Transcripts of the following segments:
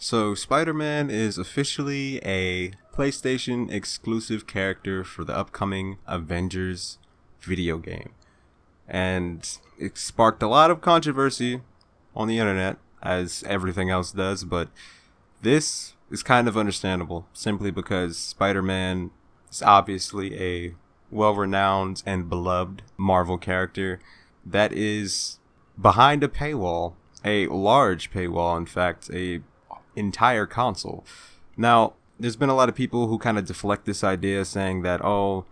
So, Spider-Man is officially a PlayStation exclusive character for the upcoming Avengers video game. And it sparked a lot of controversy on the internet, as everything else does, but this is kind of understandable, simply because Spider-Man is obviously a well-renowned and beloved Marvel character that is behind a paywall, a large paywall, in fact, a entire console. Now, there's been a lot of people who kind of deflect this idea, saying that, oh,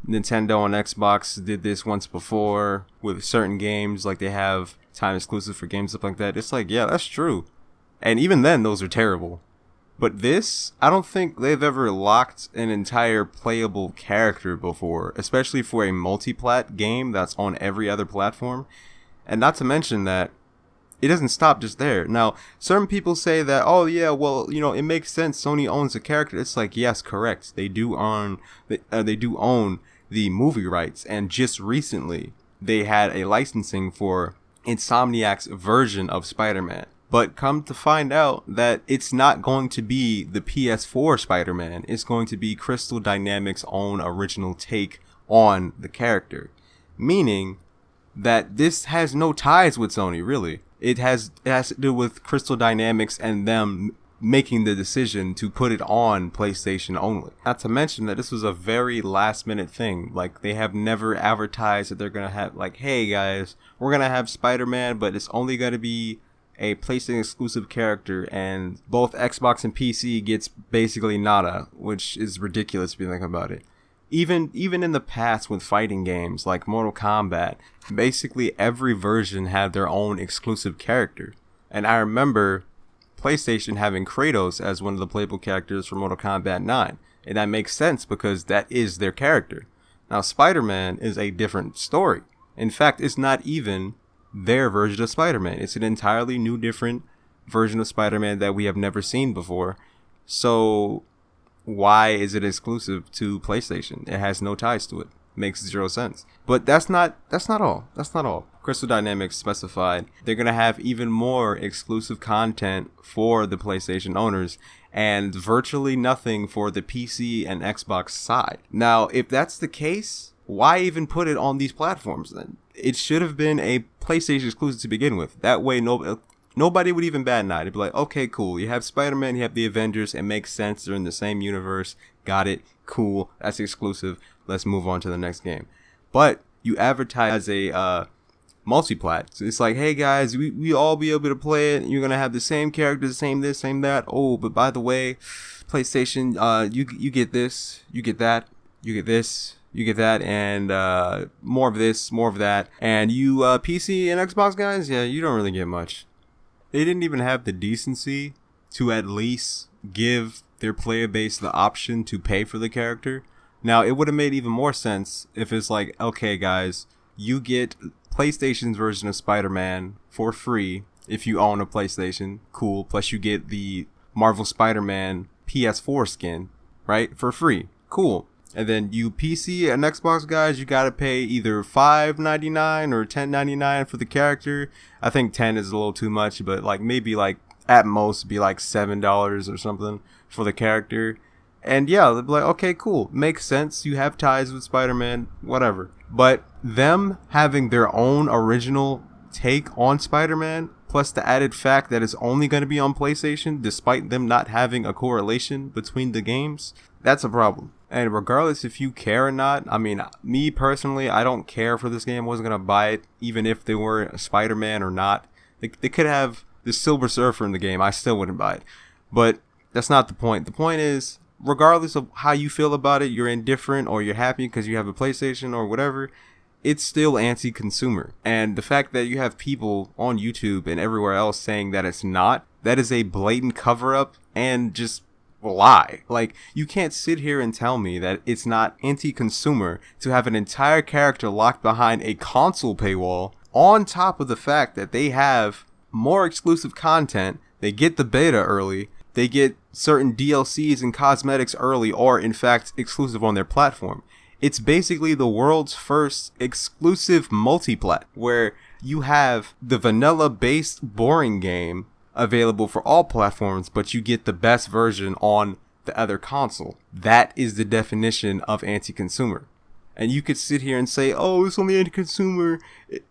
Nintendo and Xbox did this once before with certain games, like they have time exclusive for games, stuff like that. It's like, yeah, that's true. And even then, those are terrible. But this, I don't think they've ever locked an entire playable character before, especially for a multi-plat game that's on every other platform. And not to mention that it doesn't stop just there. Now, certain people say that, oh yeah, well, it makes sense. Sony owns a character. It's like, yes, correct. They do own the movie rights, and just recently they had a licensing for Insomniac's version of Spider-Man. But come to find out that it's not going to be the PS4 Spider-Man. It's going to be Crystal Dynamics' own original take on the character, meaning that this has no ties with Sony, really. It has to do with Crystal Dynamics and them making the decision to put it on PlayStation only. Not to mention that this was a very last minute thing. Like, they have never advertised that they're going to have, like, hey guys, we're going to have Spider-Man, but it's only going to be a PlayStation exclusive character, and both Xbox and PC gets basically nada, which is ridiculous if you think about it. Even in the past with fighting games like Mortal Kombat, basically every version had their own exclusive character. And I remember PlayStation having Kratos as one of the playable characters for Mortal Kombat 9. And that makes sense because that is their character. Now, Spider-Man is a different story. In fact, it's not even their version of Spider-Man. It's an entirely new, different version of Spider-Man that we have never seen before. So why is it exclusive to PlayStation? It has no ties to it. Makes zero sense. But that's not all. Crystal Dynamics specified they're going to have even more exclusive content for the PlayStation owners and virtually nothing for the PC and Xbox side. Now, if that's the case, why even put it on these platforms then? It should have been a PlayStation exclusive to begin with. That way, nobody would even bat an eye. They'd be like, okay, cool. You have Spider-Man, you have the Avengers. It makes sense. They're in the same universe. Got it. Cool. That's exclusive. Let's move on to the next game. But you advertise as a multi-plat. So it's like, hey guys, we all be able to play it. You're going to have the same characters, same this, same that. Oh, but by the way, PlayStation, you get this, you get that, you get this, you get that, and more of this, more of that. And you PC and Xbox guys, yeah, you don't really get much. They didn't even have the decency to at least give their player base the option to pay for the character. Now, it would have made even more sense if it's like, okay, guys, you get PlayStation's version of Spider-Man for free if you own a PlayStation. Cool. Plus, you get the Marvel Spider-Man PS4 skin, right? For free. Cool. And then you PC and Xbox guys, you gotta pay either $5.99 or $10.99 for the character. I think 10 is a little too much, but like maybe like at most be like $7 or something for the character. And yeah, they'd be like, okay, cool. Makes sense. You have ties with Spider-Man, whatever. But them having their own original take on Spider-Man, plus the added fact that it's only going to be on PlayStation, despite them not having a correlation between the games, that's a problem. And regardless if you care or not, I mean, me personally, I don't care for this game. I wasn't going to buy it, even if they were a Spider-Man or not. They could have the Silver Surfer in the game. I still wouldn't buy it. But that's not the point. The point is, regardless of how you feel about it, you're indifferent or you're happy because you have a PlayStation or whatever, it's still anti-consumer. And the fact that you have people on YouTube and everywhere else saying that it's not, that is a blatant cover-up and just lie. Like, you can't sit here and tell me that it's not anti-consumer to have an entire character locked behind a console paywall, on top of the fact that they have more exclusive content, they get the beta early, they get certain DLCs and cosmetics early, or in fact exclusive on their platform. It's basically the world's first exclusive multi-plat, where you have the vanilla based boring game available for all platforms, but you get the best version on the other console. That is the definition of anti-consumer. And you could sit here and say, oh, it's only anti-consumer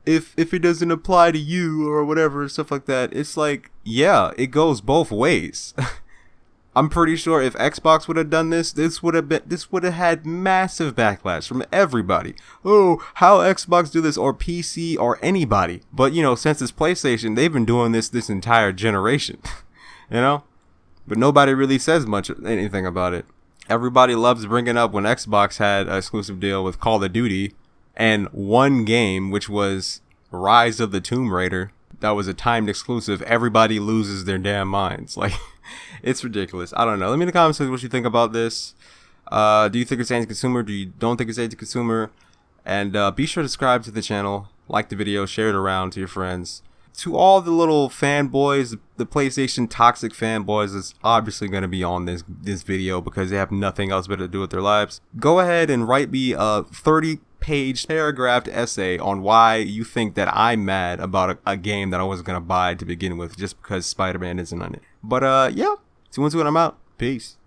if it doesn't apply to you or whatever, stuff like that. It's like, yeah, it goes both ways. I'm pretty sure if Xbox would have done this would have had massive backlash from everybody. Oh, how Xbox do this, or PC, or anybody. But you know, since it's PlayStation, they've been doing this entire generation. You know, but nobody really says anything about it. Everybody loves bringing up when Xbox had an exclusive deal with Call of Duty, and one game, which was Rise of the Tomb Raider, that was a timed exclusive. Everybody loses their damn minds. Like, it's ridiculous. I don't know. Let me in the comments what you think about this. Do you think it's anti-consumer? Do you don't think it's anti-consumer? And be sure to subscribe to the channel, like the video, share it around to your friends. To all the little fanboys, the PlayStation toxic fanboys is obviously going to be on this video because they have nothing else better to do with their lives. Go ahead and write me a 30-page paragraphed essay on why you think that I'm mad about a game that I wasn't going to buy to begin with just because Spider-Man isn't on it. But yeah, 2-1-2 and I'm out. Peace.